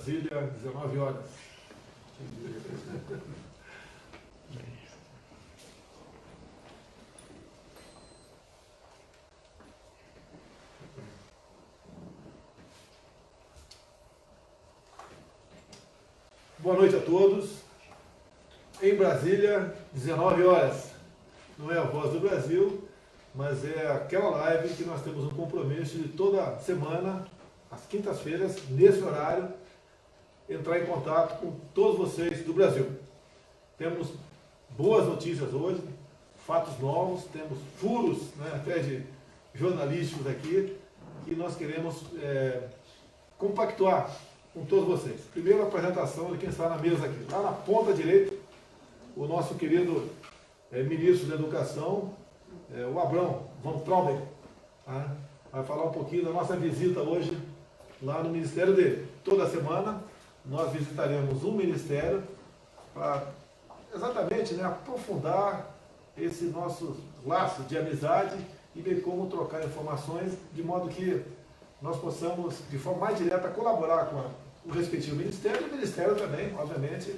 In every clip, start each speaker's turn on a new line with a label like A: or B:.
A: Brasília, 19 horas. Boa noite a todos. Em Brasília, 19 horas. Não é a Voz do Brasil, mas é aquela live que nós temos um compromisso de toda semana, às quintas-feiras, nesse horário, entrar em contato com todos vocês do Brasil. Temos boas notícias hoje, fatos novos, temos furos, né, até de jornalísticos aqui, que nós queremos compactuar com todos vocês. Primeiro, a apresentação de quem está na mesa aqui. Lá na ponta direita, o nosso querido ministro da Educação, o Abrão Van Trombeck, tá? Vai falar um pouquinho da nossa visita hoje lá no ministério dele. Toda semana nós visitaremos um ministério para exatamente, né, aprofundar esse nosso laço de amizade e ver como trocar informações de modo que nós possamos, de forma mais direta, colaborar com o respectivo ministério e o ministério também, obviamente,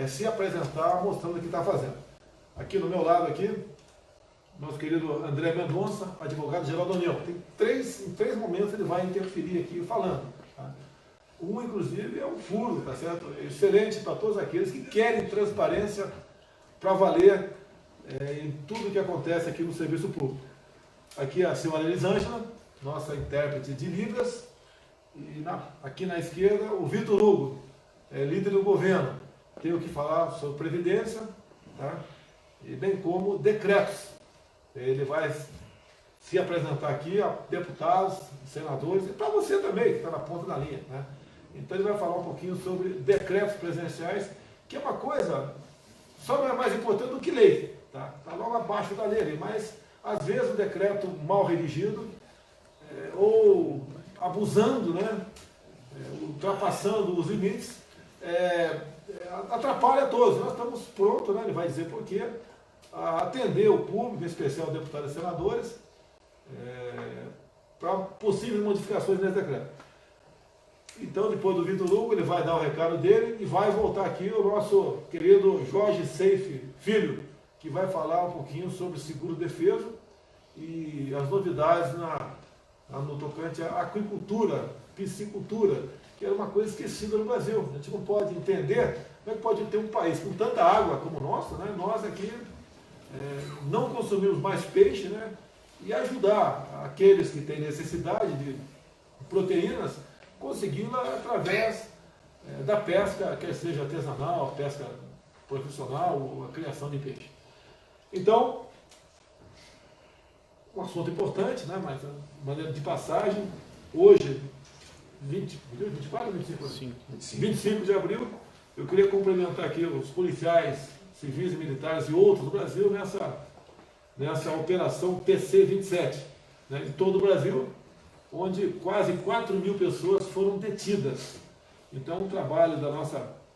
A: se apresentar mostrando o que está fazendo. Aqui no meu lado, aqui, nosso querido André Mendonça, advogado-geral da União. Em três momentos ele vai interferir aqui falando. Tá? Um, inclusive, é um furo, tá certo? Excelente para todos aqueles que querem transparência para valer em tudo que acontece aqui no serviço público. Aqui a senhora Elisângela, nossa intérprete de Libras, e aqui na esquerda o Vitor Hugo, líder do governo. Tem o que falar sobre Previdência, tá? E bem como decretos. Ele vai se apresentar aqui a deputados, senadores, e para você também, que está na ponta da linha, né? Então ele vai falar um pouquinho sobre decretos presidenciais, que é uma coisa, só não é mais importante do que lei, tá? Está logo abaixo da lei, mas às vezes o decreto mal redigido, ou abusando, né? Ultrapassando os limites, atrapalha a todos. Nós estamos prontos, né? Ele vai dizer por quê, a atender o público, em especial deputados e senadores, para possíveis modificações nesse decreto. Então, depois do Vitor Hugo, ele vai dar o recado dele e vai voltar aqui o nosso querido Jorge Seife Filho, que vai falar um pouquinho sobre seguro-defeso e as novidades no tocante à aquicultura, piscicultura, que era uma coisa esquecida no Brasil. A gente não pode entender como é que pode ter um país com tanta água como o nosso, né? Nós aqui não consumimos mais peixe, né? E ajudar aqueles que têm necessidade de proteínas, consegui-la através da pesca, quer seja artesanal, pesca profissional ou a criação de peixe. Então, um assunto importante, né? Mas de maneira de passagem, hoje, 24 ou 25? 25 de abril, eu queria cumprimentar aqui os policiais civis e militares e outros do Brasil nessa operação PC-27, né, em todo o Brasil, onde quase 4.000 pessoas foram detidas. Então, um trabalho das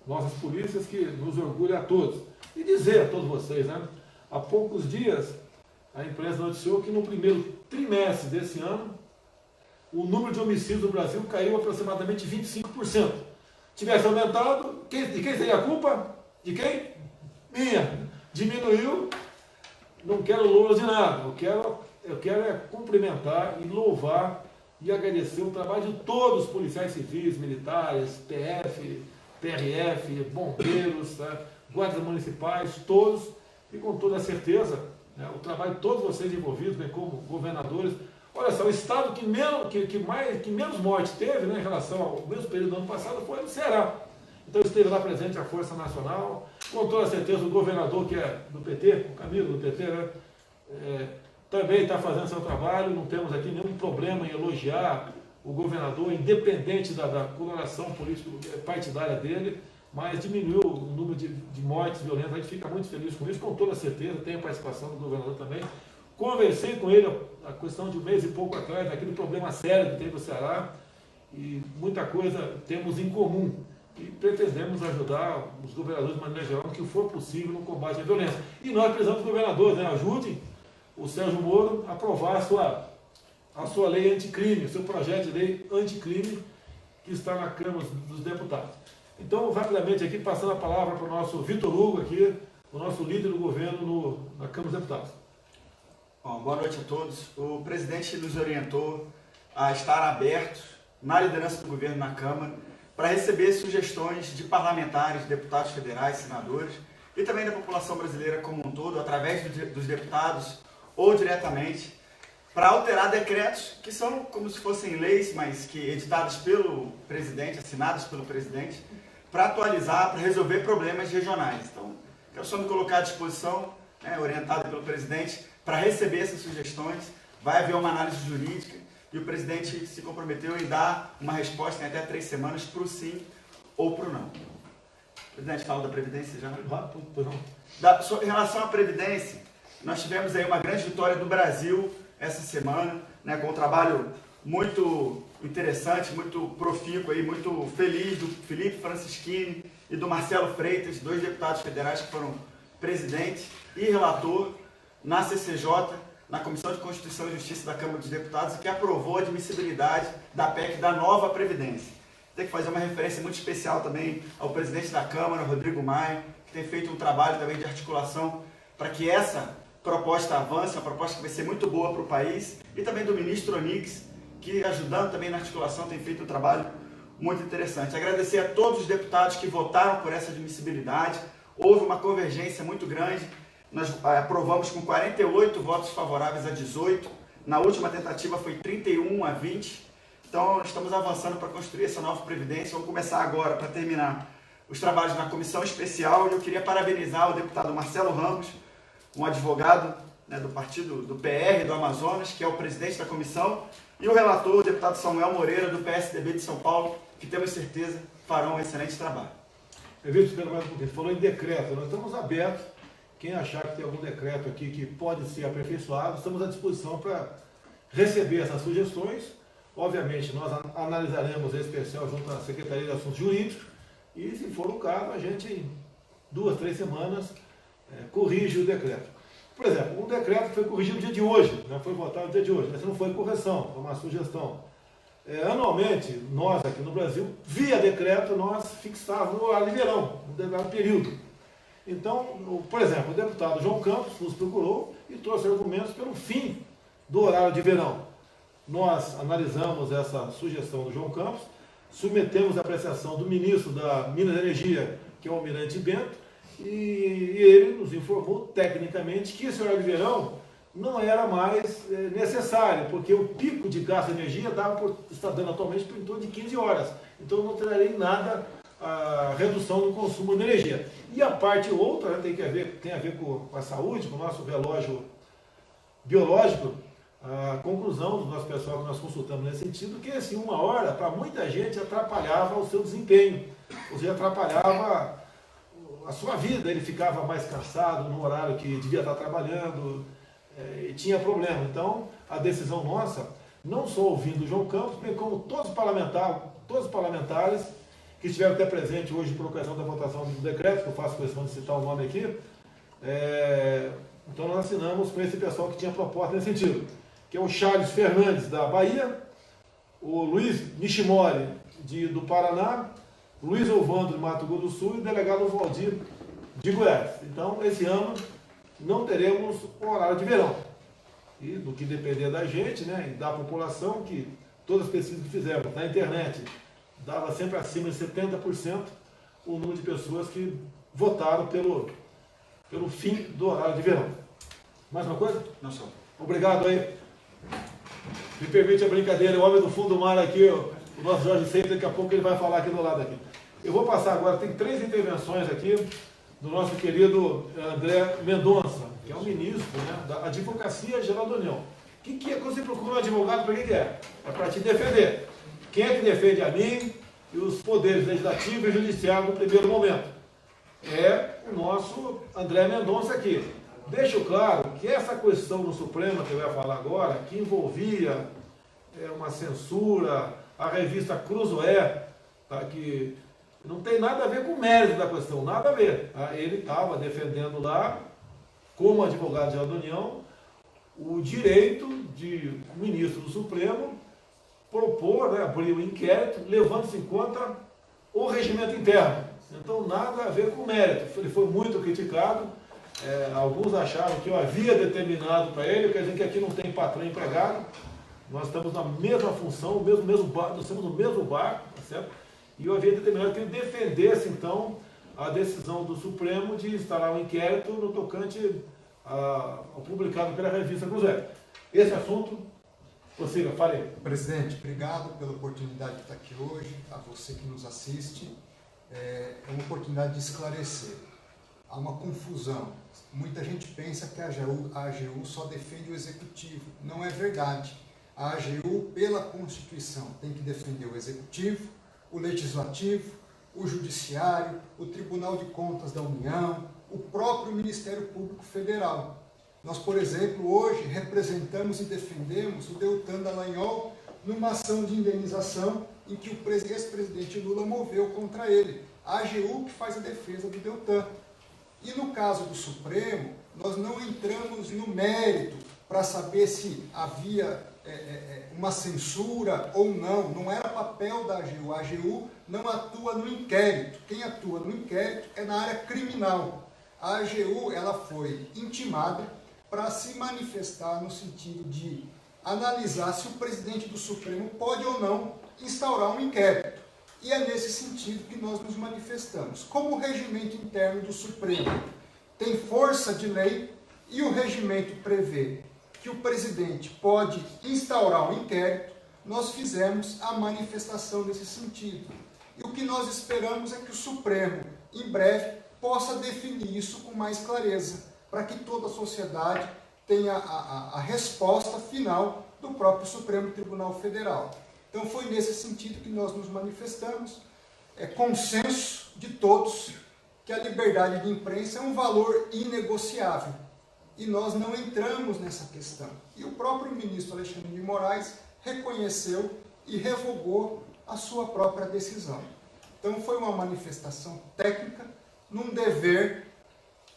A: nossas polícias que nos orgulha a todos. E dizer a todos vocês, né, há poucos dias, a imprensa noticiou que no primeiro trimestre desse ano, o número de homicídios no Brasil caiu aproximadamente 25%. Tivesse aumentado, de quem seria a culpa? De quem? Minha. Diminuiu, não quero louros de nada. Eu quero cumprimentar e louvar e agradecer o trabalho de todos os policiais civis, militares, PF, PRF, bombeiros, tá? Guardas municipais, todos, e com toda certeza, né, o trabalho de todos vocês envolvidos, bem como governadores. Olha só, o estado que menos morte teve, né, em relação ao mesmo período do ano passado foi no Ceará. Então esteve lá presente a Força Nacional, com toda certeza o governador, que é do PT, o Camilo do PT, né, também está fazendo seu trabalho. Não temos aqui nenhum problema em elogiar o governador, independente da coloração política partidária dele, mas diminuiu o número de mortes violentas. A gente fica muito feliz com isso, com toda certeza. Tem a participação do governador também. Conversei com ele a questão de um mês e pouco atrás, daquele problema sério que teve no Ceará, e muita coisa temos em comum. E pretendemos ajudar os governadores de maneira geral no que for possível no combate à violência. E nós precisamos dos governadores, né? Ajudem o Sérgio Moro a aprovar a sua lei anticrime, o seu projeto de lei anticrime, que está na Câmara dos Deputados. Então, rapidamente aqui, passando a palavra para o nosso Vitor Hugo aqui, o nosso líder do governo na Câmara dos Deputados.
B: Bom, boa noite a todos. O presidente nos orientou a estar abertos na liderança do governo na Câmara para receber sugestões de parlamentares, deputados federais, senadores e também da população brasileira como um todo, através dos deputados ou diretamente, para alterar decretos que são como se fossem leis, mas que editados pelo presidente, assinados pelo presidente, para atualizar, para resolver problemas regionais. Então, quero só me colocar à disposição, orientado pelo presidente, para receber essas sugestões. Vai haver uma análise jurídica e o presidente se comprometeu em dar uma resposta em até 3 semanas para o sim ou para o não. O presidente fala da Previdência já? Em relação à Previdência, nós tivemos aí uma grande vitória do Brasil essa semana, com um trabalho muito interessante, muito profícuo, aí, muito feliz do Felipe Francischini e do Marcelo Freitas, 2 deputados federais que foram presidente e relator na CCJ, na Comissão de Constituição e Justiça da Câmara dos Deputados, e que aprovou a admissibilidade da PEC da nova Previdência. Tem que fazer uma referência muito especial também ao presidente da Câmara, Rodrigo Maia, que tem feito um trabalho também de articulação para que essa proposta avance, uma proposta que vai ser muito boa para o país, e também do ministro Onix, que ajudando também na articulação tem feito um trabalho muito interessante. Agradecer a todos os deputados que votaram por essa admissibilidade, houve uma convergência muito grande, nós aprovamos com 48 votos favoráveis a 18, na última tentativa foi 31 a 20, então estamos avançando para construir essa nova Previdência. Vamos começar agora, para terminar, os trabalhos na comissão especial, e eu queria parabenizar o deputado Marcelo Ramos, um advogado do partido do PR do Amazonas, que é o presidente da comissão, e o relator, o deputado Samuel Moreira, do PSDB de São Paulo, que temos certeza farão um excelente trabalho.
A: Ele falou em decreto, nós estamos abertos. Quem achar que tem algum decreto aqui que pode ser aperfeiçoado, estamos à disposição para receber essas sugestões. Obviamente, nós analisaremos esse especial junto à Secretaria de Assuntos Jurídicos e, se for o caso, a gente, em 2, 3 semanas, corrige o decreto. Por exemplo, um decreto que foi corrigido no dia de hoje, foi votado no dia de hoje, mas não foi correção, foi uma sugestão. Anualmente, nós aqui no Brasil, via decreto, nós fixávamos o horário de verão, um determinado período. Então, por exemplo, o deputado João Campos nos procurou e trouxe argumentos pelo fim do horário de verão. Nós analisamos essa sugestão do João Campos, submetemos a apreciação do ministro da Minas e Energia, que é o Almirante Bento, e ele nos informou tecnicamente que esse horário de verão não era mais necessário, porque o pico de gasto de energia está dando atualmente por em torno de 15 horas. Então não trarei nada a redução do consumo de energia. E a parte outra tem a ver com a saúde, com o nosso relógio biológico, a conclusão do nosso pessoal que nós consultamos nesse sentido, que assim, 1 hora, para muita gente, atrapalhava o seu desempenho, ou seja, atrapalhava a sua vida, ele ficava mais cansado no horário que devia estar trabalhando, e tinha problema. Então, a decisão nossa, não só ouvindo o João Campos, bem como todos os parlamentares que estiveram até presentes hoje por ocasião da votação do decreto, que eu faço questão de citar o nome aqui, então nós assinamos com esse pessoal que tinha proposta nesse sentido, que é o Charles Fernandes, da Bahia, o Luiz Nishimori, do Paraná, Luiz Ovando, de Mato Grosso do Sul, e o delegado Valdir, de Goiás. Então, esse ano, não teremos um horário de verão. E do que depender da gente, e da população, que todas as pesquisas que fizemos na internet, dava sempre acima de 70% o número de pessoas que votaram pelo fim do horário de verão. Mais uma coisa?
B: Não só.
A: Obrigado aí. Me permite a brincadeira, o homem do fundo do mar aqui, o nosso Jorge Seita, daqui a pouco ele vai falar aqui do lado aqui. Eu vou passar agora, tem 3 intervenções aqui do nosso querido André Mendonça, que é o ministro da Advocacia Geral da União. O que é que você procura um advogado, para que é? É para te defender. Quem é que defende a mim e os poderes legislativo e judiciário no primeiro momento? É o nosso André Mendonça aqui. Deixo claro que essa questão no Supremo, que eu ia falar agora, que envolvia uma censura, a revista Cruzoé, que não tem nada a ver com o mérito da questão, nada a ver. Ele estava defendendo lá, como advogado-geral da União, o direito de o ministro do Supremo propor, né, abrir um inquérito, levando-se em conta o regimento interno. Então, nada a ver com o mérito. Ele foi muito criticado. Alguns acharam que eu havia determinado para ele, quer dizer que aqui não tem patrão e empregado. Nós estamos na mesma função, nós estamos no mesmo barco, tá certo? E eu havia determinado que ele defendesse, então, a decisão do Supremo de instalar um inquérito no tocante ao publicado pela revista Cruzeiro. Esse assunto, prossiga, falei.
C: Presidente, obrigado pela oportunidade de estar aqui hoje, a você que nos assiste. É uma oportunidade de esclarecer. Há uma confusão. Muita gente pensa que a AGU só defende o Executivo. Não é verdade. A AGU, pela Constituição, tem que defender o Executivo, o Legislativo, o Judiciário, o Tribunal de Contas da União, o próprio Ministério Público Federal. Nós, por exemplo, hoje representamos e defendemos o Deltan Dallagnol numa ação de indenização em que o ex-presidente Lula moveu contra ele. A AGU que faz a defesa do Deltan. E no caso do Supremo, nós não entramos no mérito para saber se havia uma censura ou não. Não era papel da AGU. A AGU não atua no inquérito. Quem atua no inquérito é na área criminal. A AGU ela foi intimada para se manifestar no sentido de analisar se o presidente do Supremo pode ou não instaurar um inquérito. E é nesse sentido que nós nos manifestamos. Como o regimento interno do Supremo tem força de lei e o regimento prevê que o presidente pode instaurar um inquérito, nós fizemos a manifestação nesse sentido. E o que nós esperamos é que o Supremo, em breve, possa definir isso com mais clareza, para que toda a sociedade tenha a resposta final do próprio Supremo Tribunal Federal. Então foi nesse sentido que nós nos manifestamos. É consenso de todos que a liberdade de imprensa é um valor inegociável. E nós não entramos nessa questão. E o próprio ministro Alexandre de Moraes reconheceu e revogou a sua própria decisão. Então foi uma manifestação técnica num dever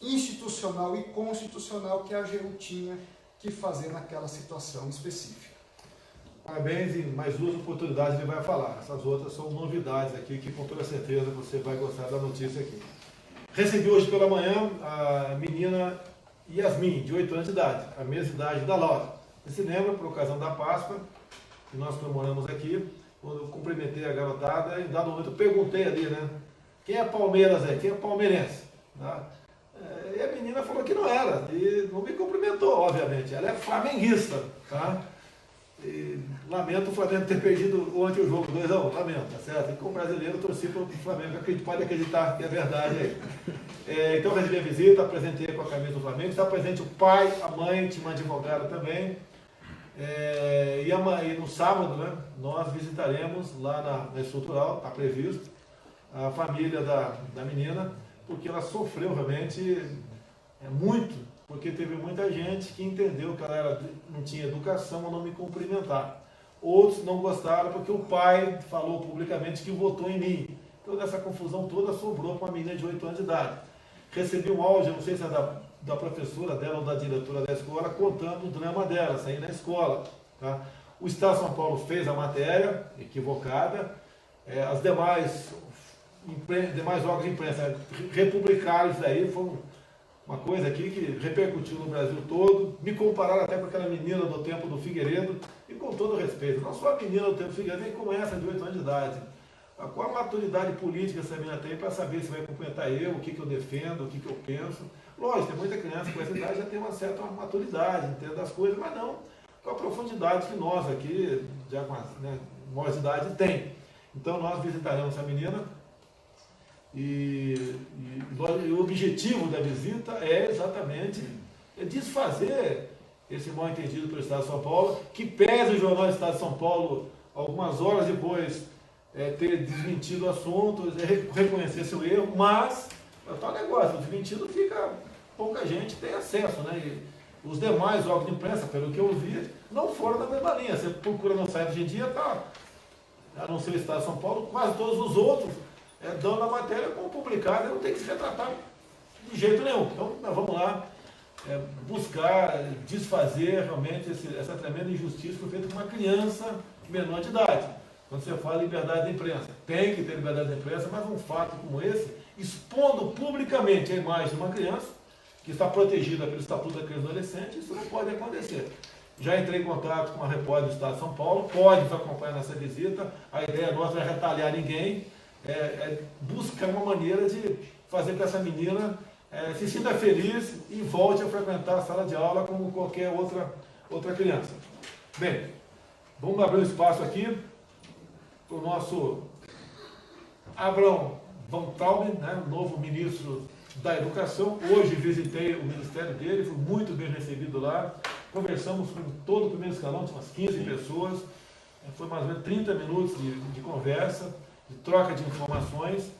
C: institucional e constitucional que a AGU tinha que fazer naquela situação específica.
A: Parabéns, e mais duas oportunidades ele vai falar. Essas outras são novidades aqui, que com toda certeza você vai gostar da notícia aqui. Recebi hoje pela manhã a menina Yasmin, de 8 anos de idade, a mesma idade da Laura. Você se lembra, por ocasião da Páscoa, que nós comemoramos aqui, quando eu cumprimentei a garotada, em dado momento eu perguntei ali, né? Quem é Palmeiras aí? Quem é palmeirense? Tá? E a menina falou que não era, e não me cumprimentou, obviamente. Ela é flamenguista, tá? E lamento o Flamengo ter perdido ontem o jogo 2-1, lamento, tá certo? E como brasileiro, eu torci para o Flamengo, pode acreditar que é verdade aí. Então, recebi a visita, apresentei com a camisa do Flamengo, está presente o pai, a mãe, tinha uma advogada também. E no sábado, né, nós visitaremos lá na estrutural, está previsto, a família da menina, porque ela sofreu realmente muito, porque teve muita gente que entendeu que ela não tinha educação ou não me cumprimentar. Outros não gostaram porque o pai falou publicamente que votou em mim. Então, essa confusão toda sobrou para uma menina de 8 anos de idade. Recebi um áudio, não sei se é da professora dela ou da diretora da escola, contando o drama dela, saindo na escola. Tá? O Estado de São Paulo fez a matéria, equivocada. As demais órgãos de imprensa republicaram isso aí, foi uma coisa aqui que repercutiu no Brasil todo. Me compararam até com aquela menina do tempo do Figueiredo, e com todo respeito, não só a menina do tempo do Figueiredo, nem como essa de 8 anos de idade. Qual a maturidade política essa menina tem para saber se vai cumprimentar eu, o que eu defendo, o que eu penso? Lógico, tem muita criança com essa idade já tem uma certa maturidade, entende das coisas, mas não com a profundidade que nós aqui, já com maior de idade, tem. Então nós visitaremos essa menina e o objetivo da visita é exatamente desfazer esse mal entendido pelo Estado de São Paulo, que pese o jornal do Estado de São Paulo, algumas horas depois, ter desmentido o assunto, reconhecer seu erro, mas é o tal negócio, o desmentido fica, pouca gente tem acesso, né? E os demais órgãos de imprensa, pelo que eu vi, não foram da mesma linha. Você procura no site hoje em dia, a não ser o Estado de São Paulo, quase todos os outros dando a matéria como publicada, não tem que se retratar de jeito nenhum. Então, nós vamos lá buscar desfazer realmente essa tremenda injustiça que foi feita com uma criança menor de idade. Quando você fala em liberdade da imprensa, tem que ter liberdade da imprensa, mas um fato como esse, expondo publicamente a imagem de uma criança que está protegida pelo Estatuto da Criança e do Adolescente, isso não pode acontecer. Já entrei em contato com uma repórter do Estado de São Paulo, pode nos acompanhar nessa visita, a ideia nossa não é retalhar ninguém, é buscar uma maneira de fazer com que essa menina se sinta feliz e volte a frequentar a sala de aula como qualquer outra criança. Bem, vamos abrir um espaço aqui para o nosso Abraham Van Traub, né, o novo ministro da Educação. Hoje visitei o ministério dele, fui muito bem recebido lá. Conversamos com todo o primeiro escalão, tinha umas 15 pessoas. Foi mais ou menos 30 minutos de conversa, de troca de informações.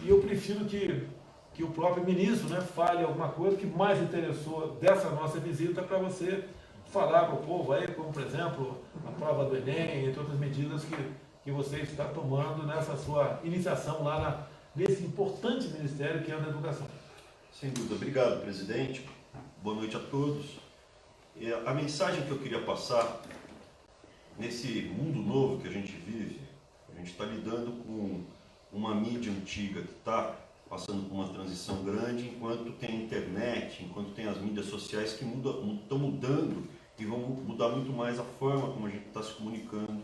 A: E eu prefiro que o próprio ministro, né, fale alguma coisa que mais interessou dessa nossa visita para você falar para o povo aí, como por exemplo a prova do Enem, entre outras medidas que você está tomando nessa sua iniciação lá nesse importante ministério que é a da educação.
D: Sem dúvida. Obrigado, presidente. Boa noite a todos. A mensagem que eu queria passar nesse mundo novo que a gente vive, a gente está lidando com uma mídia antiga que está passando por uma transição grande, enquanto tem a internet, enquanto tem as mídias sociais que estão mudando e vão mudar muito mais a forma como a gente está se comunicando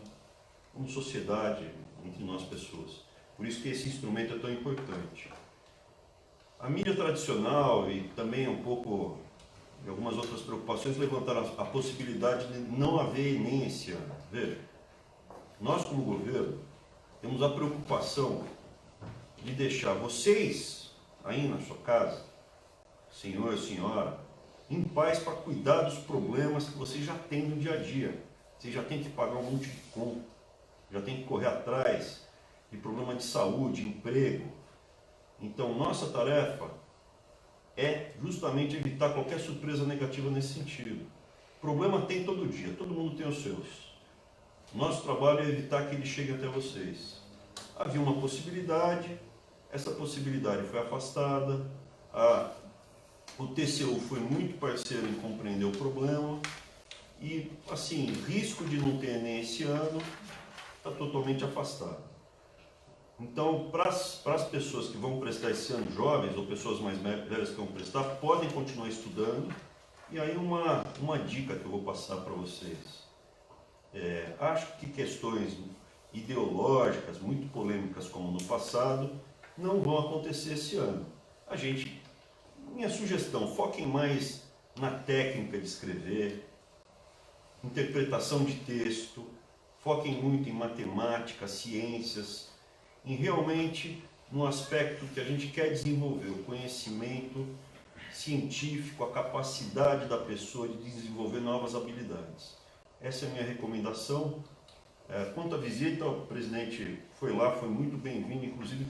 D: como sociedade, entre nós pessoas. Por isso que esse instrumento é tão importante. A mídia tradicional e também um pouco de algumas outras preocupações levantaram a possibilidade de não haver Enem esse ano. Veja, nós como governo temos a preocupação de deixar vocês aí na sua casa, senhor, senhora, em paz para cuidar dos problemas que vocês já têm no dia a dia. Vocês já têm que pagar um monte de conta, já têm que correr atrás de problema de saúde, emprego. Então, nossa tarefa é justamente evitar qualquer surpresa negativa nesse sentido. Problema tem todo dia, todo mundo tem os seus. Nosso trabalho é evitar que ele chegue até vocês. Havia uma possibilidade, essa possibilidade foi afastada, o TCU foi muito parceiro em compreender o problema e, assim, risco de não ter Enem esse ano está totalmente afastado. Então, para as pessoas que vão prestar esse ano, jovens ou pessoas mais velhas que vão prestar, podem continuar estudando. E aí uma dica que eu vou passar para vocês. Acho que questões ideológicas, muito polêmicas como no passado, não vão acontecer esse ano. Minha sugestão, foquem mais na técnica de escrever, interpretação de texto, foquem muito em matemática, ciências, em realmente no aspecto que a gente quer desenvolver, o conhecimento científico, a capacidade da pessoa de desenvolver novas habilidades. Essa é a minha recomendação. Quanto à visita, o presidente foi lá, foi muito bem-vindo, inclusive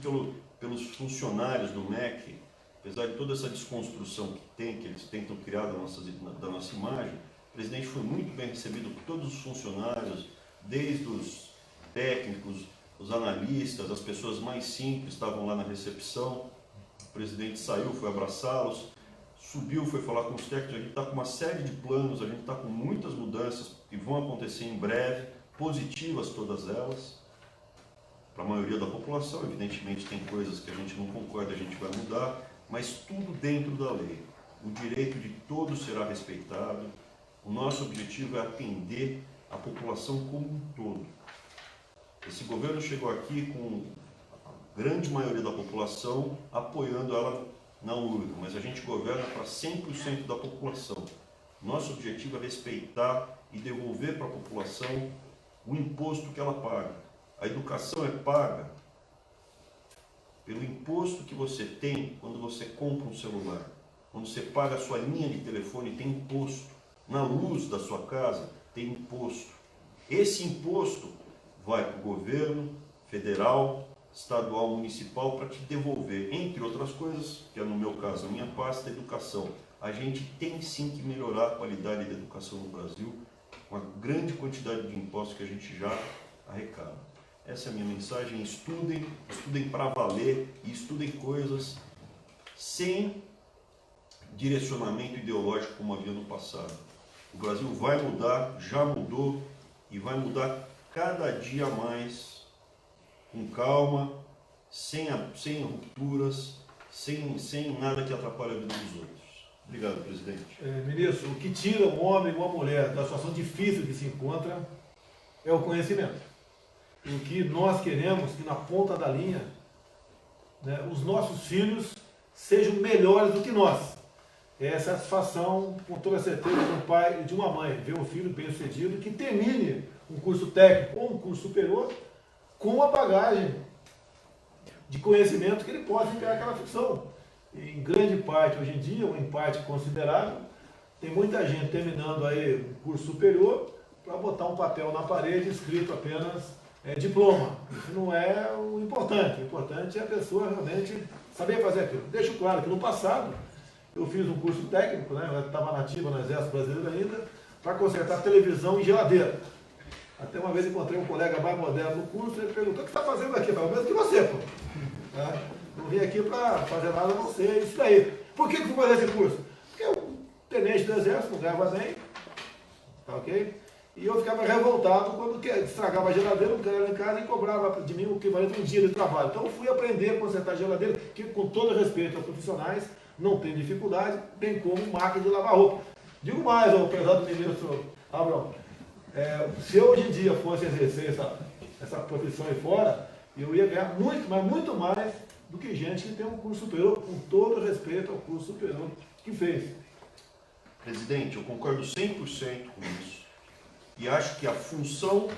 D: pelos funcionários do MEC, apesar de toda essa desconstrução que eles tentam criar da nossa imagem, o presidente foi muito bem recebido por todos os funcionários, desde os técnicos, os analistas, as pessoas mais simples estavam lá na recepção. O presidente saiu, foi abraçá-los, subiu, foi falar com os técnicos. A gente está com uma série de planos, a gente está com muitas mudanças que vão acontecer em breve, positivas todas elas, para a maioria da população. Evidentemente tem coisas que a gente não concorda, a gente vai mudar, mas tudo dentro da lei. O direito de todos será respeitado. O nosso objetivo é atender a população como um todo. Esse governo chegou aqui com a grande maioria da população apoiando ela na urna, mas a gente governa para 100% da população. Nosso objetivo é respeitar e devolver para a população o imposto que ela paga. A educação é paga pelo imposto que você tem quando você compra um celular. Quando você paga a sua linha de telefone, tem imposto. Na luz da sua casa, tem imposto. Esse imposto vai para o governo federal, estadual, municipal, para te devolver, entre outras coisas, que é no meu caso a minha pasta, a educação. A gente tem sim que melhorar a qualidade da educação no Brasil, com a grande quantidade de impostos que a gente já arrecada. Essa é a minha mensagem. Estudem para valer e estudem coisas sem direcionamento ideológico como havia no passado. O Brasil vai mudar, já mudou e vai mudar cada dia mais, com calma, sem rupturas, sem nada que atrapalhe a vida dos outros. Obrigado, presidente.
A: Ministro, o que tira um homem ou uma mulher da situação difícil que se encontra é o conhecimento. O que nós queremos que na ponta da linha, né, os nossos filhos sejam melhores do que nós. É a satisfação, com toda certeza, de um pai e de uma mãe, ver um filho bem-sucedido que termine um curso técnico ou um curso superior com a bagagem de conhecimento que ele pode enviar aquela ficção. E em grande parte, hoje em dia, ou em parte considerável, tem muita gente terminando aí um curso superior para botar um papel na parede escrito apenas diploma. Isso não é o importante. O importante é a pessoa realmente saber fazer aquilo. Deixo claro que no passado eu fiz um curso técnico, né? Eu estava nativa no Exército Brasileiro ainda, para consertar televisão e geladeira. Até uma vez encontrei um colega mais moderno no curso, ele perguntou: o que você está fazendo aqui? Eu falei: o mesmo que você, pô. Não vim aqui para fazer nada a não ser isso daí. Por que eu fui fazer esse curso? Porque o tenente do Exército não ganhava bem, tá ok? E eu ficava revoltado quando estragava a geladeira, o cara ia lá em casa e cobrava de mim o equivalente a um dia de trabalho. Então eu fui aprender a consertar a geladeira, que com todo respeito aos profissionais, não tem dificuldade, bem como máquina de lavar roupa. Digo mais, ao prezado ministro Abrão, se eu hoje em dia fosse exercer essa profissão aí fora, eu ia ganhar muito, mas muito mais do que gente que tem um curso superior, com todo respeito ao curso superior que fez.
D: Presidente, eu concordo 100% com isso. E acho que a função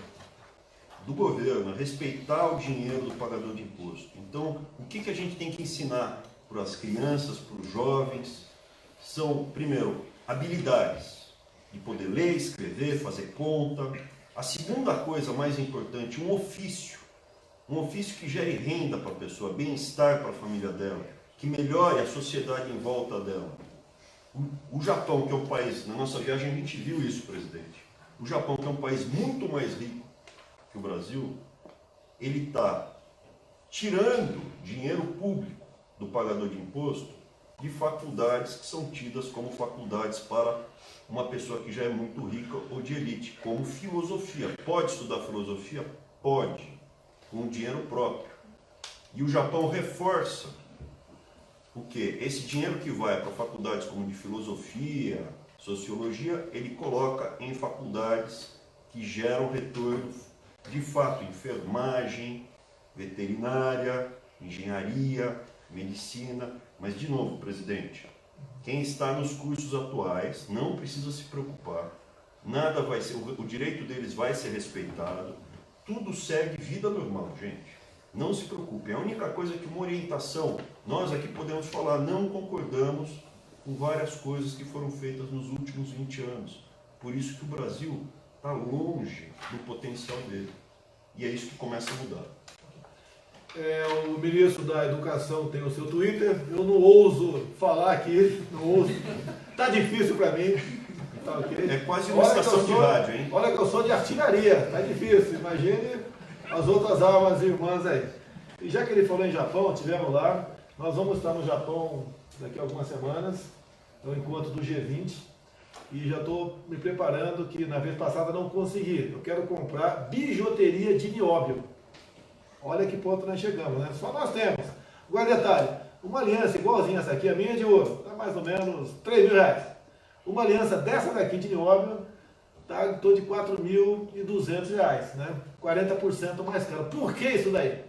D: do governo é respeitar o dinheiro do pagador de imposto. Então, o que a gente tem que ensinar para as crianças, para os jovens, são, primeiro, habilidades de poder ler, escrever, fazer conta. A segunda coisa mais importante, um ofício que gere renda para a pessoa, bem-estar para a família dela, que melhore a sociedade em volta dela. O Japão, que é um país, na nossa viagem a gente viu isso, presidente. O Japão, que é um país muito mais rico que o Brasil, ele está tirando dinheiro público do pagador de imposto de faculdades que são tidas como faculdades para uma pessoa que já é muito rica ou de elite, como filosofia. Pode estudar filosofia? Pode, com dinheiro próprio. E o Japão reforça o quê? Esse dinheiro que vai para faculdades como de filosofia, sociologia, ele coloca em faculdades que geram retorno de fato, enfermagem, veterinária, engenharia, medicina. Mas, de novo, presidente, quem está nos cursos atuais não precisa se preocupar, nada vai ser, o direito deles vai ser respeitado, tudo segue vida normal, gente. Não se preocupe, a única coisa é que uma orientação, nós aqui podemos falar, não concordamos com várias coisas que foram feitas nos últimos 20 anos. Por isso que o Brasil está longe do potencial dele. E é isso que começa a mudar.
A: O ministro da Educação tem o seu Twitter, eu não ouso falar aqui, não ouso. Tá difícil para mim. Tá, okay?
D: É quase uma estação de rádio, hein?
A: Olha que eu sou de artilharia, tá difícil. Imagine as outras armas irmãs aí. E já que ele falou em Japão, tivemos lá, nós vamos estar no Japão daqui a algumas semanas, no encontro do G20, e já estou me preparando, que na vez passada não consegui. Eu quero comprar bijuteria de nióbio. Olha que ponto nós chegamos, né? Só nós temos. Agora, detalhe, uma aliança igualzinha essa aqui, a minha é de ouro, está mais ou menos R$3.000. Uma aliança dessa daqui de nióbio está em torno de R$4.200, né? 40% mais caro. Por que isso daí?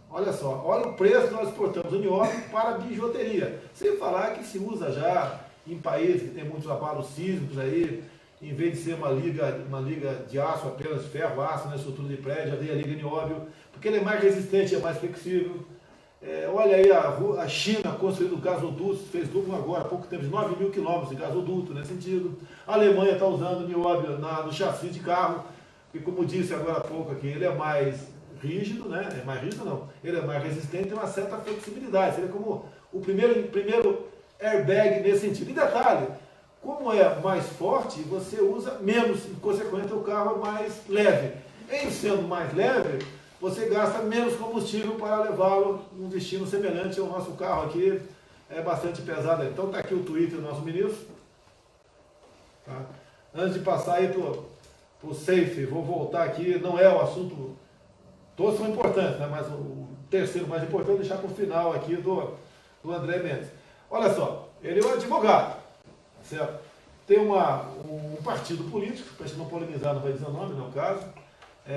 A: Olha só, olha o preço que nós exportamos o nióbio para bijuteria. Sem falar que se usa já em países que tem muitos abalos sísmicos aí, em vez de ser uma liga de aço apenas, ferro, aço na estrutura de prédio, já tem a liga nióbio, porque ele é mais resistente, é mais flexível. Olha aí a China construindo gasodutos, fez tudo agora, há pouco tempo, de 9.000 quilômetros de gasoduto nesse sentido. A Alemanha está usando nióbio no chassi de carro, e como disse agora há pouco aqui, ele é mais rígido, né? É mais rígido não, ele é mais resistente, tem uma certa flexibilidade, seria como o primeiro airbag nesse sentido. E detalhe, como é mais forte, você usa menos, e consequentemente o carro é mais leve. Em sendo mais leve, você gasta menos combustível para levá-lo num destino semelhante ao nosso carro aqui, é bastante pesada. Então está aqui o Twitter do nosso ministro. Tá? Antes de passar aí para o Safe, vou voltar aqui, não é o assunto, todos são importantes, né? Mas o terceiro mais importante é deixar para o final aqui do André Mendes. Olha só, ele é um advogado, certo? Tem um partido político, para a gente não polemizar, não vai dizer o nome, não é o caso,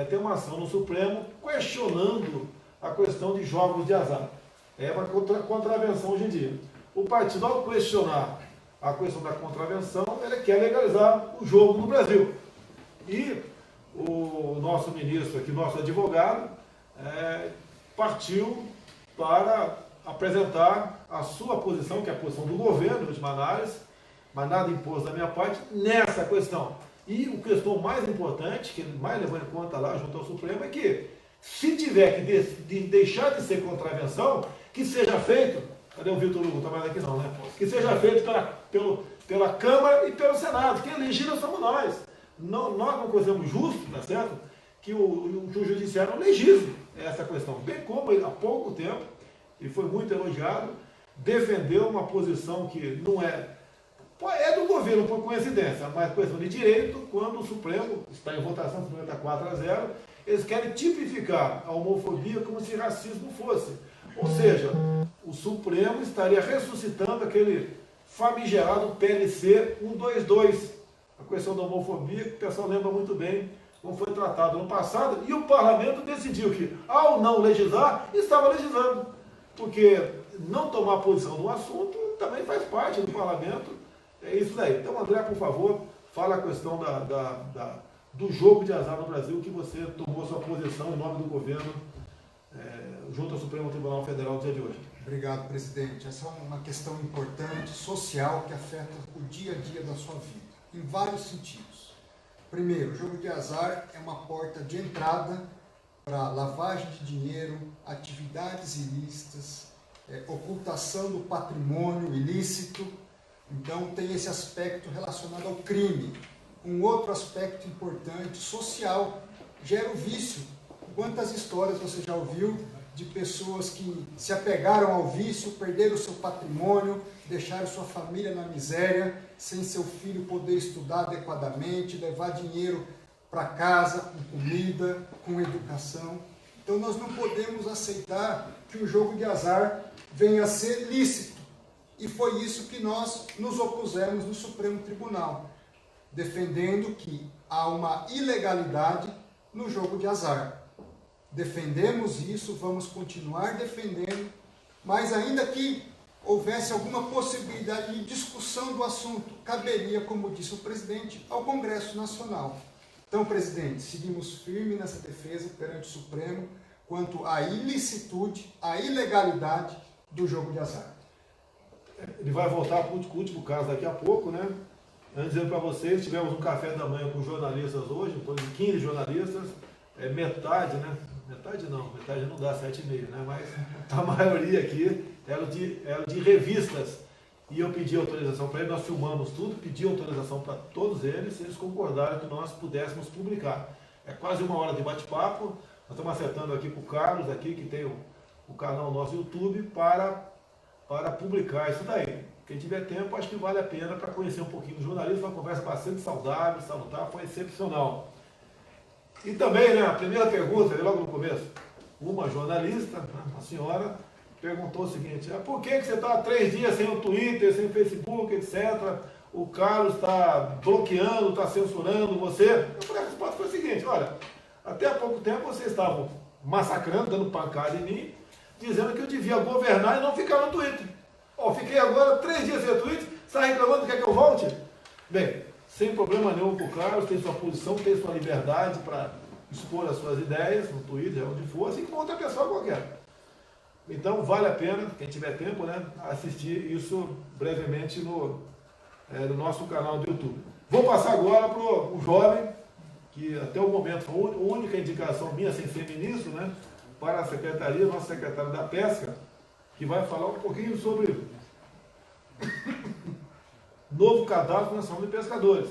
A: tem uma ação no Supremo questionando a questão de jogos de azar. É uma contravenção hoje em dia. O partido, ao questionar a questão da contravenção, ele quer legalizar o jogo no Brasil. E o nosso ministro aqui, nosso advogado, partiu para apresentar a sua posição, que é a posição do governo, em última análise, mas nada imposto da minha parte, nessa questão. E a questão mais importante, que ele mais levou em conta lá junto ao Supremo, é que se tiver que deixar de ser contravenção, que seja feito, cadê o Vitor Hugo? Não está mais aqui não, né? Que seja feito pela Câmara e pelo Senado, que elegidos somos nós. Nós não consideramos justo, tá certo? Que o Judiciário legisle essa questão. Bem como ele, há pouco tempo, e foi muito elogiado, defendeu uma posição que não é do governo por coincidência, mas questão de direito, quando o Supremo está em votação, 54-0, eles querem tipificar a homofobia como se racismo fosse. Ou seja, o Supremo estaria ressuscitando aquele famigerado PLC 122, a questão da homofobia, que o pessoal lembra muito bem como foi tratado no passado, e o parlamento decidiu que, ao não legislar, estava legislando, porque não tomar posição no assunto também faz parte do parlamento. É isso daí. Então, André, por favor, fala a questão do jogo de azar no Brasil, que você tomou sua posição em nome do governo junto ao Supremo Tribunal Federal no dia de hoje.
C: Obrigado, presidente. Essa é uma questão importante, social, que afeta o dia a dia da sua vida, em vários sentidos. Primeiro, o jogo de azar é uma porta de entrada para lavagem de dinheiro, atividades ilícitas, ocultação do patrimônio ilícito. Então, tem esse aspecto relacionado ao crime. Um outro aspecto importante, social, gera o vício. Quantas histórias você já ouviu de pessoas que se apegaram ao vício, perderam o seu patrimônio, deixaram sua família na miséria, sem seu filho poder estudar adequadamente, levar dinheiro para casa, com comida, com educação. Então, nós não podemos aceitar que o jogo de azar venha a ser lícito. E foi isso que nós nos opusemos no Supremo Tribunal, defendendo que há uma ilegalidade no jogo de azar. Defendemos isso, vamos continuar defendendo, mas ainda que houvesse alguma possibilidade de discussão do assunto, caberia, como disse o presidente, ao Congresso Nacional. Então, presidente, seguimos firme nessa defesa perante o Supremo quanto à ilicitude, à ilegalidade do jogo de azar.
A: Ele vai voltar para o último caso daqui a pouco, né? Antes, dizendo para vocês, tivemos um café da manhã com jornalistas hoje, em torno de 15 jornalistas, metade, né? Metade não dá 7,5, né? Mas a maioria aqui era de revistas. E eu pedi autorização para eles, nós filmamos tudo, pedi autorização para todos eles, e eles concordaram que nós pudéssemos publicar. É quase 1 hora de bate-papo, nós estamos acertando aqui com o Carlos, aqui, que tem o canal nosso YouTube, para publicar isso daí. Quem tiver tempo, acho que vale a pena para conhecer um pouquinho do jornalismo, foi uma conversa bastante saudável, salutar, foi excepcional. E também, né, a primeira pergunta, logo no começo, uma jornalista, uma senhora, perguntou o seguinte: por que você está há 3 dias sem o Twitter, sem o Facebook, etc. O Carlos está bloqueando, está censurando você? Eu falei, a resposta foi a seguinte: olha, até há pouco tempo vocês estavam massacrando, dando pancada em mim, dizendo que eu devia governar e não ficar no Twitter. Fiquei agora 3 dias sem o Twitter, você está reclamando, quer que eu volte? Bem, sem problema nenhum com o Carlos, tem sua posição, tem sua liberdade para expor as suas ideias no Twitter, onde for, assim como outra pessoa qualquer. Então, vale a pena, quem tiver tempo, né, assistir isso brevemente no nosso canal do YouTube. Vou passar agora para o jovem, que até o momento foi a única indicação minha, sem ser ministro, né, para a secretaria, nosso secretário da Pesca, que vai falar um pouquinho sobre novo cadastro nacional de pescadores.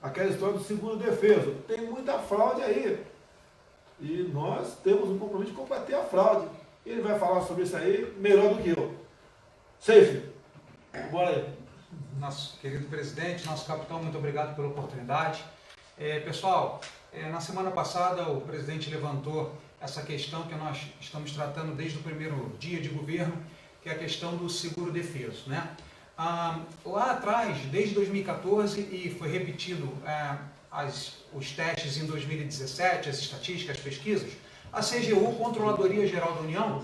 A: Aquela história do seguro defeso. Tem muita fraude aí. E nós temos um compromisso de combater a fraude. Ele vai falar sobre isso aí melhor do que eu. Safe. Bora aí.
E: Nosso querido presidente, nosso capitão, muito obrigado pela oportunidade. Pessoal, na semana passada o presidente levantou essa questão que nós estamos tratando desde o primeiro dia de governo, que é a questão do seguro-defeso, né? Lá atrás, desde 2014, e foi repetido os testes em 2017, as estatísticas, as pesquisas, a CGU, Controladoria Geral da União,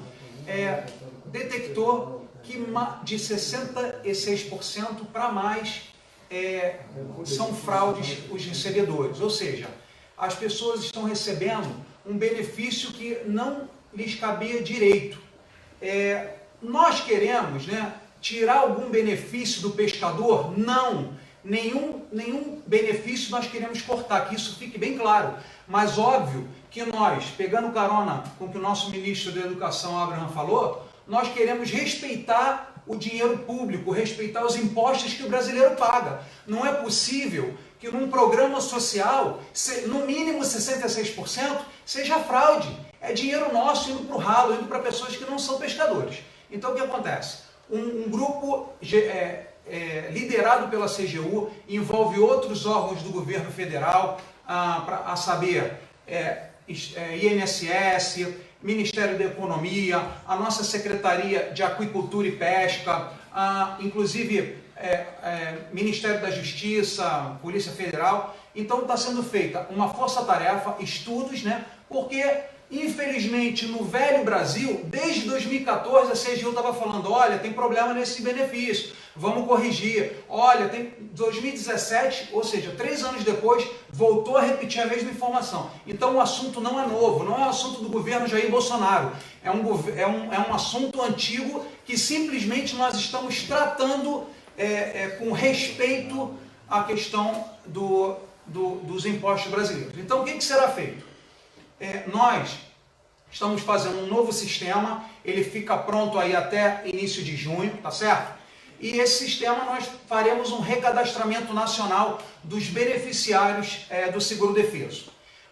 E: detectou que de 66% para mais são fraudes os recebedores, ou seja, as pessoas estão recebendo um benefício que não lhes cabia direito. Nós queremos, né, tirar algum benefício do pescador? Não, nenhum benefício nós queremos cortar, que isso fique bem claro, mas óbvio que nós, pegando carona com o que o nosso ministro da Educação, Abraham, falou, nós queremos respeitar o dinheiro público, respeitar os impostos que o brasileiro paga. Não é possível que num programa social, no mínimo 66%, seja fraude. É dinheiro nosso indo para o ralo, indo para pessoas que não são pescadores. Então o que acontece? Um grupo liderado pela CGU envolve outros órgãos do governo federal, a saber, INSS, Ministério da Economia, a nossa Secretaria de Aquicultura e Pesca, inclusive Ministério da Justiça, Polícia Federal. Então está sendo feita uma força-tarefa, estudos, né? Porque infelizmente no velho Brasil, desde 2014 a CGU estava falando, olha, tem problema nesse benefício, vamos corrigir. Olha, tem 2017, ou seja, 3 anos depois, voltou a repetir a mesma informação. Então o assunto não é novo, não é um assunto do governo Jair Bolsonaro, é um assunto antigo que simplesmente nós estamos tratando com respeito à questão dos impostos brasileiros. Então o que será feito? Nós estamos fazendo um novo sistema, ele fica pronto aí até início de junho, tá certo? E esse sistema nós faremos um recadastramento nacional dos beneficiários do seguro-defeso.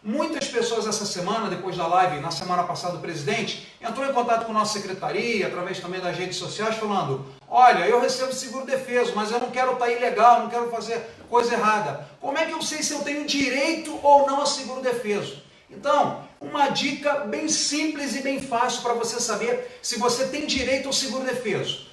E: Muitas pessoas essa semana, depois da live, na semana passada do presidente, entrou em contato com a nossa secretaria, através também das redes sociais, falando, olha, eu recebo seguro-defeso, mas eu não quero estar ilegal, não quero fazer coisa errada. Como é que eu sei se eu tenho direito ou não a seguro-defeso? Então, uma dica bem simples e bem fácil para você saber se você tem direito ao seguro-defeso.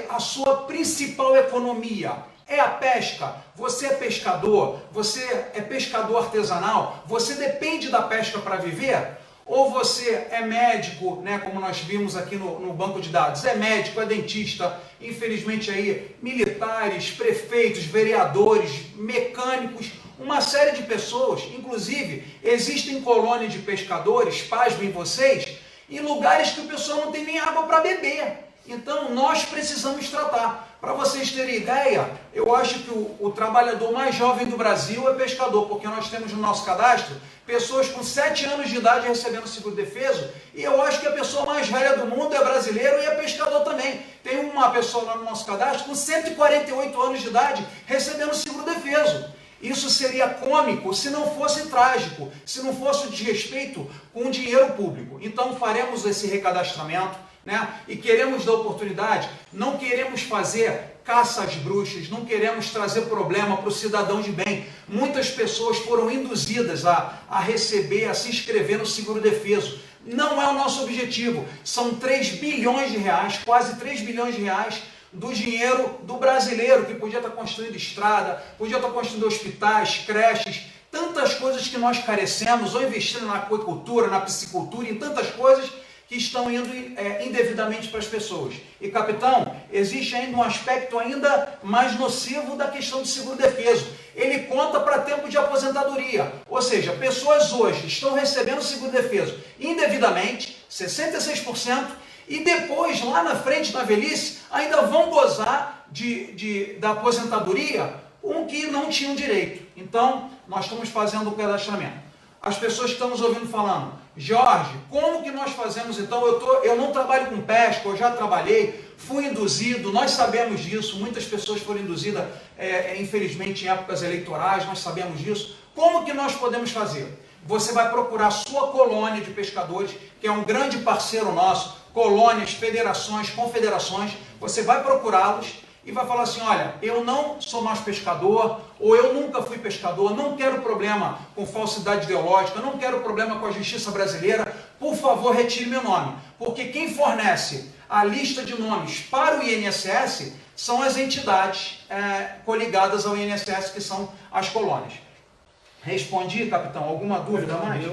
E: A sua principal economia é a pesca, você é pescador, você é pescador artesanal, você depende da pesca para viver? Ou você é médico, né, como nós vimos aqui no banco de dados, é médico, é dentista, infelizmente aí militares, prefeitos, vereadores, mecânicos, uma série de pessoas, inclusive existem colônias de pescadores, pasmem vocês, em lugares que o pessoal não tem nem água para beber. Então nós precisamos tratar. Para vocês terem ideia, eu acho que o trabalhador mais jovem do Brasil é pescador, porque nós temos no nosso cadastro pessoas com 7 anos de idade recebendo seguro-defeso, e eu acho que a pessoa mais velha do mundo é brasileiro e é pescador também. Tem uma pessoa lá no nosso cadastro com 148 anos de idade recebendo seguro-defeso. Isso seria cômico se não fosse trágico, se não fosse o desrespeito com o dinheiro público. Então faremos esse recadastramento, né? E queremos dar oportunidade, não queremos fazer caça às bruxas, não queremos trazer problema para o cidadão de bem. Muitas pessoas foram induzidas a receber, a se inscrever no seguro-defeso. Não é o nosso objetivo. São 3 bilhões de reais, quase 3 bilhões de reais, do dinheiro do brasileiro, que podia estar construindo estrada, podia estar construindo hospitais, creches, tantas coisas que nós carecemos, ou investindo na aquicultura, na piscicultura, em tantas coisas que estão indo indevidamente para as pessoas. E, capitão, existe ainda um aspecto ainda mais nocivo da questão do seguro-defeso. Ele conta para tempo de aposentadoria. Ou seja, pessoas hoje estão recebendo seguro-defeso indevidamente, 66%, e depois, lá na frente, na velhice, ainda vão gozar da aposentadoria com que não tinham direito. Então, nós estamos fazendo o cadastramento. As pessoas que estão nos ouvindo falando, Jorge, como que nós fazemos então? Eu não trabalho com pesca, eu já trabalhei, fui induzido, nós sabemos disso, muitas pessoas foram induzidas, infelizmente, em épocas eleitorais, nós sabemos disso. Como que nós podemos fazer? Você vai procurar a sua colônia de pescadores, que é um grande parceiro nosso, colônias, federações, confederações, você vai procurá-los e vai falar assim, olha, eu não sou mais pescador, ou eu nunca fui pescador, não quero problema com falsidade ideológica, não quero problema com a justiça brasileira, por favor, retire meu nome. Porque quem fornece a lista de nomes para o INSS são as entidades coligadas ao INSS, que são as colônias. Respondi, capitão, alguma dúvida mais?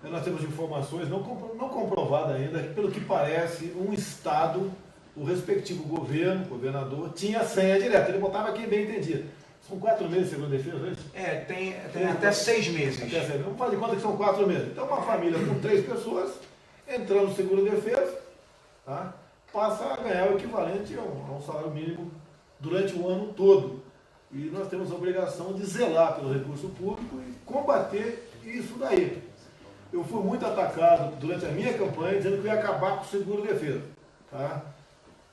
A: Nós temos informações não comprovadas ainda, que pelo que parece, um estado, o respectivo governo, governador, tinha senha direta. Ele botava aqui bem entendido. São 4 meses, segundo a defesa, é isso?
E: Tem até 6 meses.
A: Vamos fazer de conta que são 4 meses. Então, uma família com 3 pessoas, entrando no seguro-defesa, tá, passa a ganhar o equivalente a um salário mínimo durante o ano todo. E nós temos a obrigação de zelar pelo recurso público e combater isso daí. Eu fui muito atacado durante a minha campanha, dizendo que eu ia acabar com o seguro-defesa. Tá?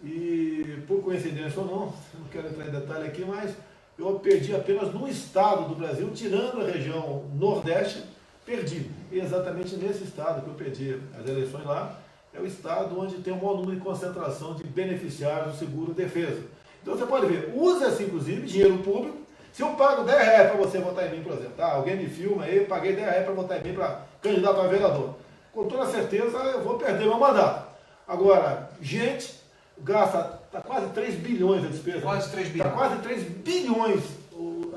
A: E, por coincidência ou não quero entrar em detalhe aqui, mas eu perdi apenas num estado do Brasil, tirando a região Nordeste, perdi. E exatamente nesse estado que eu perdi as eleições lá, é o estado onde tem o maior número de concentração de beneficiários do seguro-defesa. Então você pode ver, usa-se inclusive dinheiro público. Se eu pago R$10 para você votar em mim, por exemplo, tá? Alguém me filma aí, paguei R$10 para votar em mim para candidato a vereador. Com toda certeza eu vou perder meu mandato. Agora, gente gasta, está quase 3 bilhões a despesa.
E: Quase 3 bilhões.
A: Está quase 3 bilhões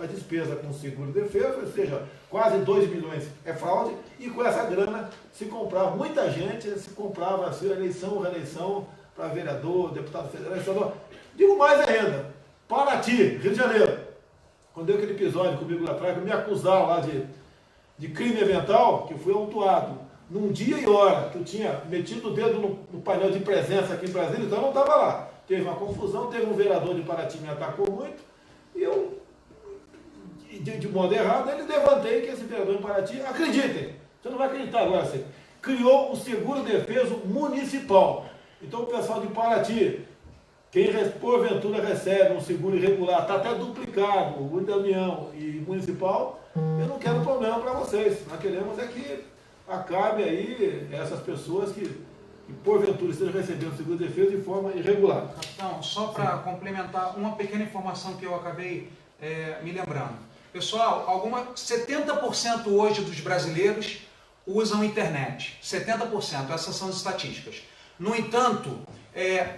A: a despesa com seguro-defesa, ou seja, quase 2 bilhões é fraude, e com essa grana se comprava, muita gente se comprava assim, eleição, reeleição para vereador, deputado federal, senador. Digo mais ainda, Paraty, Rio de Janeiro, quando deu aquele episódio comigo lá atrás, que me acusaram lá de crime eventual, que eu fui autuado num dia e hora que eu tinha metido o dedo no painel de presença aqui em Brasília, então eu não estava lá. Teve uma confusão, teve um vereador de Paraty que me atacou muito, e eu, de modo errado, ele levantei que esse vereador em Paraty, acreditem, você não vai acreditar agora, você criou um seguro-defeso municipal. Então o pessoal de Paraty, quem porventura recebe um seguro irregular, está até duplicado, o da União e municipal, eu não quero problema para vocês. Nós queremos é que acabe aí essas pessoas que porventura estejam recebendo seguro-defesa de forma irregular.
E: Capitão, só para complementar uma pequena informação que eu acabei me lembrando. Pessoal, 70% hoje dos brasileiros usam internet. 70%, essas são as estatísticas. No entanto,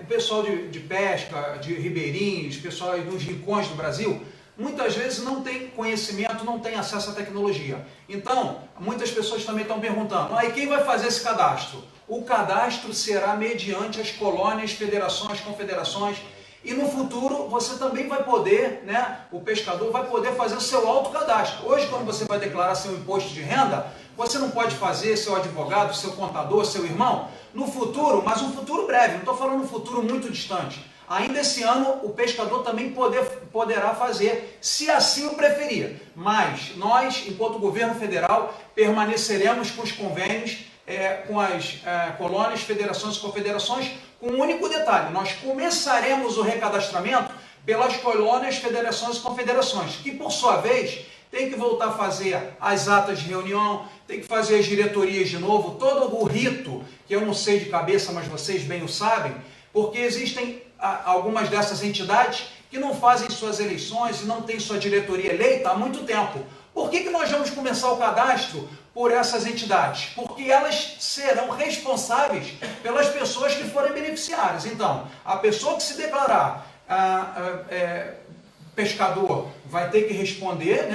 E: o pessoal de pesca, de ribeirinhos, pessoal dos rincões do Brasil, muitas vezes não tem conhecimento, não tem acesso à tecnologia. Então, muitas pessoas também estão perguntando, e quem vai fazer esse cadastro? O cadastro será mediante as colônias, federações, confederações, e no futuro você também vai poder, o pescador vai poder fazer o seu autocadastro. Hoje, quando você vai declarar seu imposto de renda, você não pode fazer seu advogado, seu contador, seu irmão. No futuro, mas um futuro breve, não estou falando um futuro muito distante. Ainda esse ano, o pescador também poderá fazer, se assim o preferir. Mas nós, enquanto governo federal, permaneceremos com os convênios, com as colônias, federações e confederações, com um único detalhe. Nós começaremos o recadastramento pelas colônias, federações e confederações, que por sua vez tem que voltar a fazer as atas de reunião, tem que fazer as diretorias de novo, todo o rito, que eu não sei de cabeça, mas vocês bem o sabem, porque existem algumas dessas entidades que não fazem suas eleições e não têm sua diretoria eleita há muito tempo. Por que nós vamos começar o cadastro por essas entidades? Porque elas serão responsáveis pelas pessoas que forem beneficiárias. Então, a pessoa que se declarar pescador vai ter que responder,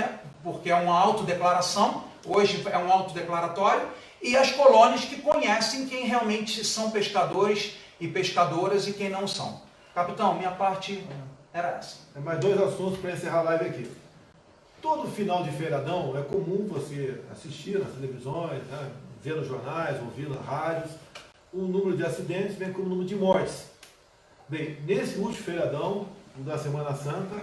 E: porque é uma autodeclaração, hoje é um autodeclaratório, e as colônias que conhecem quem realmente são pescadores e pescadoras e quem não são. Capitão, minha parte era essa.
A: Mais 2 assuntos para encerrar a live aqui. Todo final de feriadão é comum você assistir nas televisões, ver nos jornais, ouvir nas rádios, o número de acidentes bem como o número de mortes. Bem, nesse último feriadão da Semana Santa,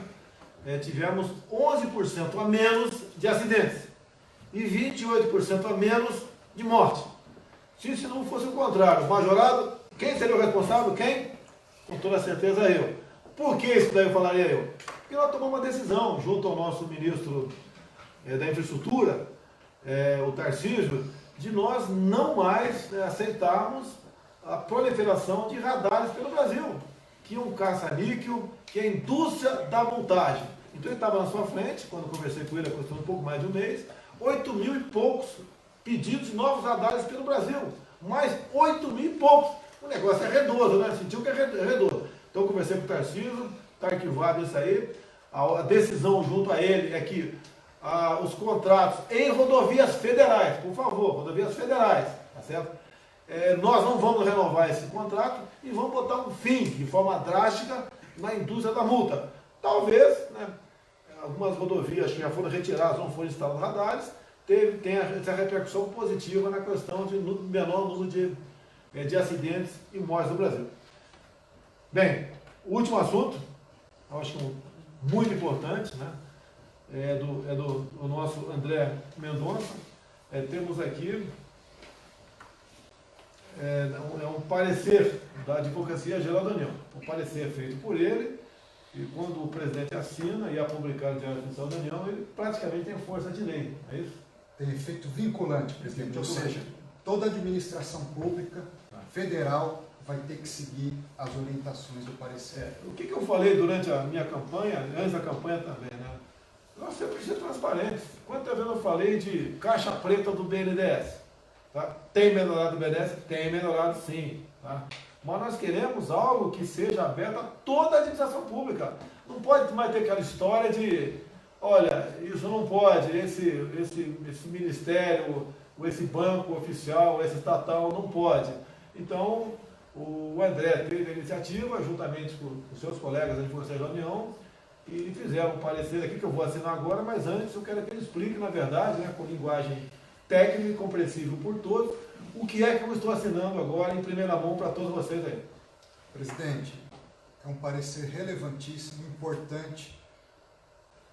A: tivemos 11% a menos de acidentes e 28% a menos de mortes. Se não fosse o contrário, o majorado, quem seria o responsável? Quem? Com toda certeza eu. Por que isso daí eu falaria eu? Porque nós tomamos uma decisão junto ao nosso ministro da Infraestrutura, o Tarcísio, de nós não mais aceitarmos a proliferação de radares pelo Brasil, que é um caça-níquel, que é a indústria da montagem. Então ele estava na sua frente, quando eu conversei com ele, há um pouco mais de um mês, 8.000 e poucos pedidos de novos radares pelo Brasil. Mais 8.000 e poucos. O negócio é redondo, né? Sentiu que é redondo. Então eu conversei com o Tarcísio, está arquivado isso aí. A decisão junto a ele é que os contratos em rodovias federais, por favor, rodovias federais, tá certo? Nós não vamos renovar esse contrato e vamos botar um fim, de forma drástica, na indústria da multa. Talvez, né, algumas rodovias que já foram retiradas, não foram instalados radares, tenha essa repercussão positiva na questão de menor número de acidentes e mortes no Brasil. Bem, o último assunto, acho que muito importante, né, é do nosso André Mendonça. Temos aqui um parecer da Advocacia Geral da União. O parecer é feito por ele, e quando o presidente assina e é publicado no Diário Oficial da União, ele praticamente tem força de lei, é isso?
C: Tem efeito vinculante, presidente, ou seja, toda administração pública federal vai ter que seguir as orientações do parecer.
A: O que eu falei durante a minha campanha, antes da campanha também, né? Nós temos que ser transparentes. Quantas vezes eu falei de caixa preta do BNDES? Tá? Tem melhorado o BNDES? Tem melhorado sim. Tá? Mas nós queremos algo que seja aberto a toda a administração pública. Não pode mais ter aquela história de, olha, isso não pode, esse ministério, ou esse banco oficial, esse estatal, não pode. Então, o André teve a iniciativa, juntamente com os seus colegas da Advocacia da União, e fizeram um parecer aqui que eu vou assinar agora, mas antes eu quero que ele explique, na verdade, né, com linguagem técnica e compreensível por todos, o que é que eu estou assinando agora em primeira mão para todos vocês aí.
C: Presidente, é um parecer relevantíssimo, importante,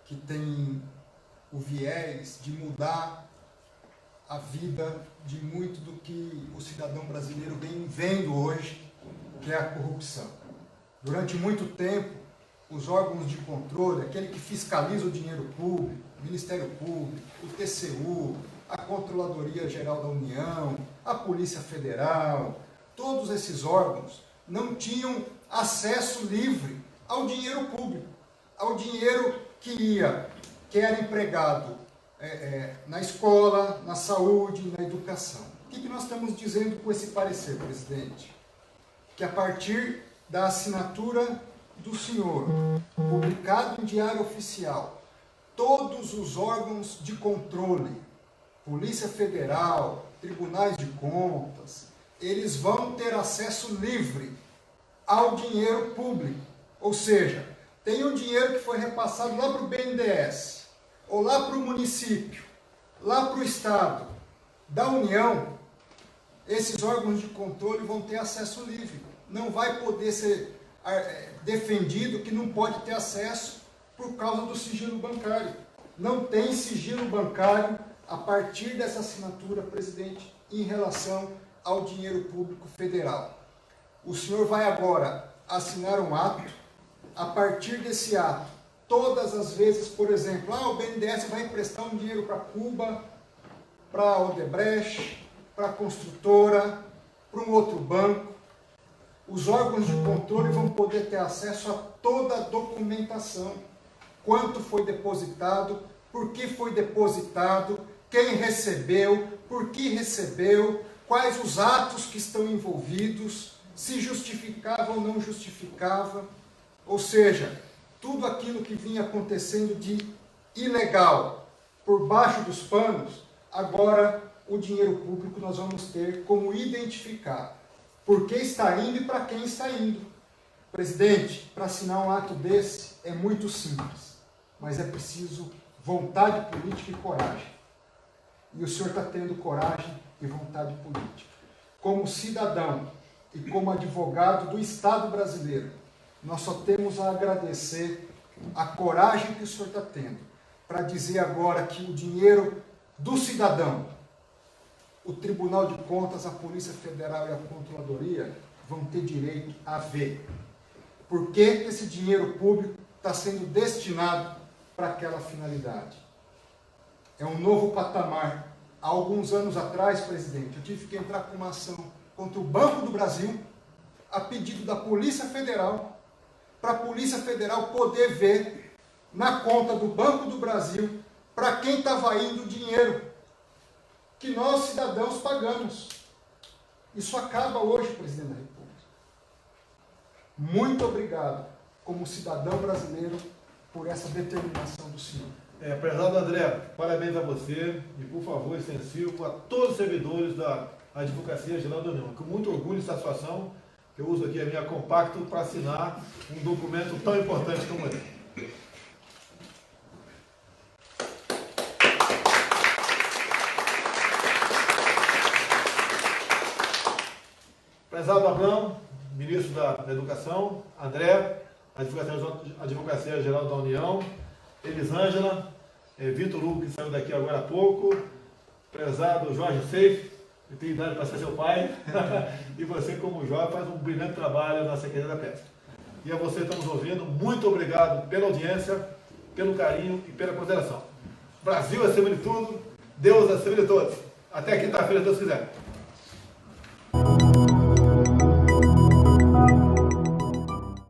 C: que tem o viés de mudar a vida de muito do que o cidadão brasileiro vem vendo hoje, que é a corrupção. Durante muito tempo, os órgãos de controle, aquele que fiscaliza o dinheiro público, o Ministério Público, o TCU, a Controladoria Geral da União, a Polícia Federal, todos esses órgãos não tinham acesso livre ao dinheiro público, ao dinheiro que era empregado na escola, na saúde, na educação. O que nós estamos dizendo com esse parecer, presidente? Que a partir da assinatura do senhor, publicado em Diário Oficial, todos os órgãos de controle, Polícia Federal, Tribunais de Contas, eles vão ter acesso livre ao dinheiro público. Ou seja, tem um dinheiro que foi repassado lá para o BNDES, ou lá para o município, lá para o Estado, da União, esses órgãos de controle vão ter acesso livre. Não vai poder ser defendido que não pode ter acesso por causa do sigilo bancário. Não tem sigilo bancário a partir dessa assinatura, presidente, em relação ao dinheiro público federal. O senhor vai agora assinar um ato, a partir desse ato, todas as vezes, por exemplo, o BNDES vai emprestar um dinheiro para Cuba, para a Odebrecht, para a construtora, para um outro banco, os órgãos de controle vão poder ter acesso a toda a documentação. Quanto foi depositado, por que foi depositado, quem recebeu, por que recebeu, quais os atos que estão envolvidos, se justificava ou não justificava. Ou seja, tudo aquilo que vinha acontecendo de ilegal por baixo dos panos, agora o dinheiro público nós vamos ter como identificar por que está indo e para quem está indo. Presidente, para assinar um ato desse é muito simples, mas é preciso vontade política e coragem. E o senhor está tendo coragem e vontade política. Como cidadão e como advogado do Estado brasileiro, nós só temos a agradecer a coragem que o senhor está tendo para dizer agora que o dinheiro do cidadão, o Tribunal de Contas, a Polícia Federal e a Controladoria vão ter direito a ver por que esse dinheiro público está sendo destinado para aquela finalidade. É um novo patamar. Há alguns anos atrás, presidente, eu tive que entrar com uma ação contra o Banco do Brasil, a pedido da Polícia Federal, para a Polícia Federal poder ver na conta do Banco do Brasil para quem estava indo o dinheiro que nós, cidadãos, pagamos. Isso acaba hoje, presidente da República. Muito obrigado, como cidadão brasileiro, por essa determinação do senhor.
A: Prezado André, parabéns a você e, por favor, extensivo a todos os servidores da Advocacia Geral da União. Com muito orgulho e satisfação, eu uso aqui a minha compacto para assinar um documento tão importante como esse. Prezado Abrão, ministro da Educação, André, Advocacia Geral da União, Elisângela, Vitor Hugo, que saiu daqui agora há pouco, prezado Jorge Seif, que tem idade para ser seu pai, e você, como jovem, faz um brilhante trabalho na Secretaria da Pesca. E a você que está nos ouvindo, muito obrigado pela audiência, pelo carinho e pela consideração. Brasil acima de tudo, Deus acima de todos. Até quinta-feira, se Deus quiser.